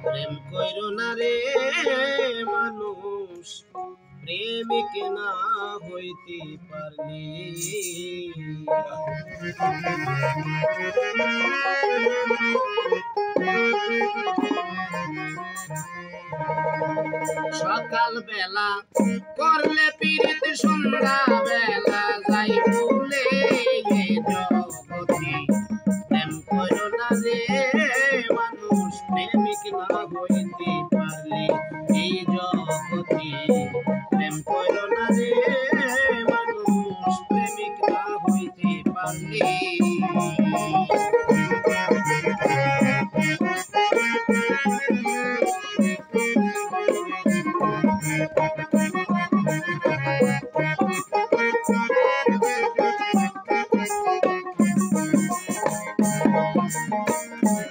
প্রেম কইরো না রে মানুষ, প্রেমিক না হইতে পারলি। সকাল বেলা করলে পীড়িত, সন্ধ্যা বেলা যাই ভুলে জগতি। প্রেম করো না রে মানুষ, প্রেমিক না হইতে পারলে এই জগতি। প্রেম করো না রে মানুষ, প্রেমিক না হইতে পারলে।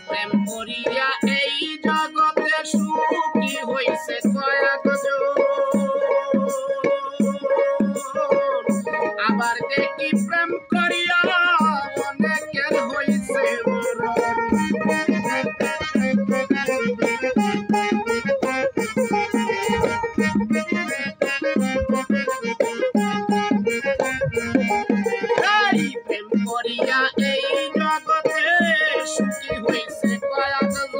প্রেম করিয়া এই জগতে সুখী হইছে কয়েকজন, আবার দেখি প্রেম করিয়া অনেকের হইছে মরণ। প্রেম করিয়া এই জগতে সুখী হইছে কয়েকজন,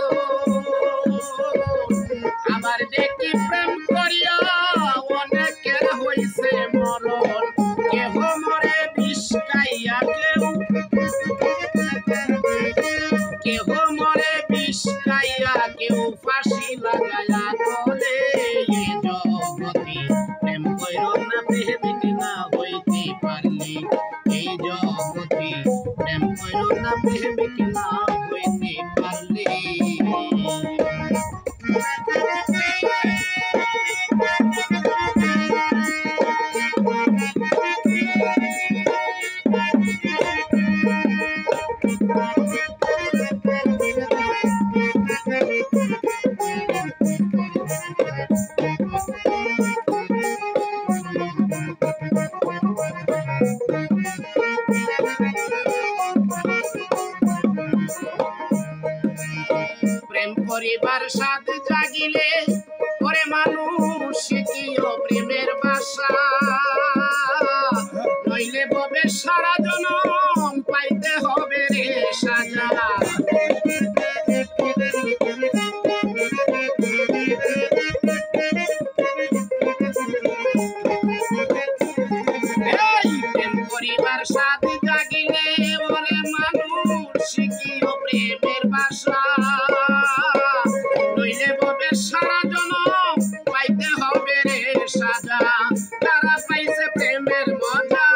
আবার দেখি প্রেম করিয়া অনেকের হইছে মরণ। কেহ মরে বিষ খাইয়া, কেহ মরে বিষ খাইয়া, কেউ ফাঁসি লাগাইয়া গলে জগতি। প্রেম কইরো না প্রেমিক না হইতে পারলি এই জগতি। প্রেম কইরো না প্রেমিক না হইতে পারলি। প্রেম করিবার স্বাদ জাগিলে ওরে মানুষ শিখিও প্রেমের বাসা, নইলে ববে সারা জনম পাইতে হবে রে সাজা। প্রেম করিবার স্বাদ জাগিলে ওরে মানুষ শিখিও প্রেমের বাসা, নইলে ববে সারা জনম পাইতে হবে রে সাজা। যারা পাইছে প্রেমের মজা,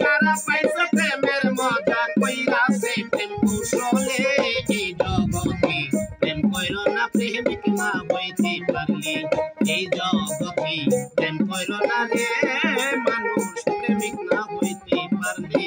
যারা পাইছে প্রেমের মজা, কইরাছে প্রেম কৌশলে এই জগতি। প্রেম কইরো না প্রেমিক না হইতে পারলি এই জগতি। প্রেম কইরো না রে মানুষ, প্রেমিক না হইতে পারলি।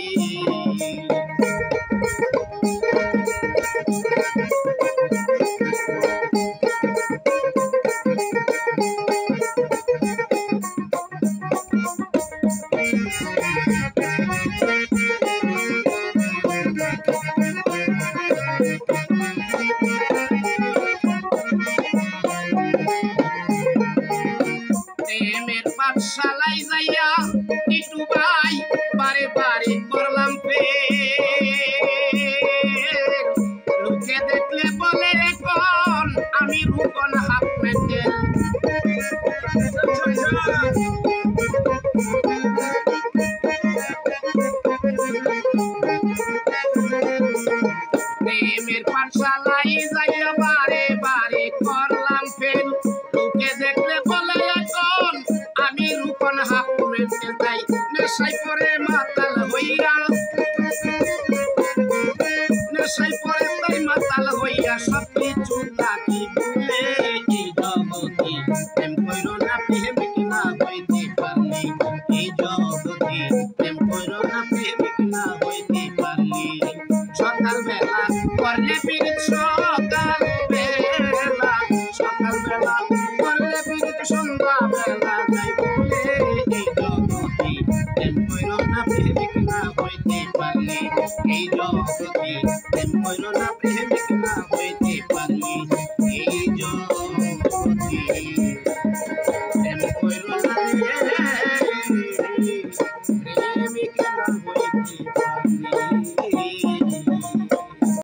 প্রেমের পাঠশালায় যাইয়া টিটু ভাই বারে বারে করলাম প্রেম। লোকে দেখলে বলে এখন আমি রূপন হাফ মেডেল। প্রেমের পাঠশালায় যাইয়া বারে বারে করলাম ফেল। লোকে দেখলে বলে এখন আমি রূপন হাফ মেডেল। তাই নেশায় পরে মাতাল হইয়া, নেশায় পরে তাই মাতাল হইয়া সব কিছু তাকি ভুলে এই জগতি। প্রেম কইরো না প্রেমিক না হইতে পারলি এই জগতি। প্রেম কইরো না প্রেমিক না হইতে পারলি। সকাল বেলা করলে পীড়িত, সকাল বেলা, সকাল বেলা করলে পীড়িত, সন্ধ্যা বেলা যাই ভুলে এই জগতি। প্রেম কইরো না প্রেমিক না হইতে পারলি এই জগতি। প্রেম কইরো না প্রেমিক না হইতে পারে।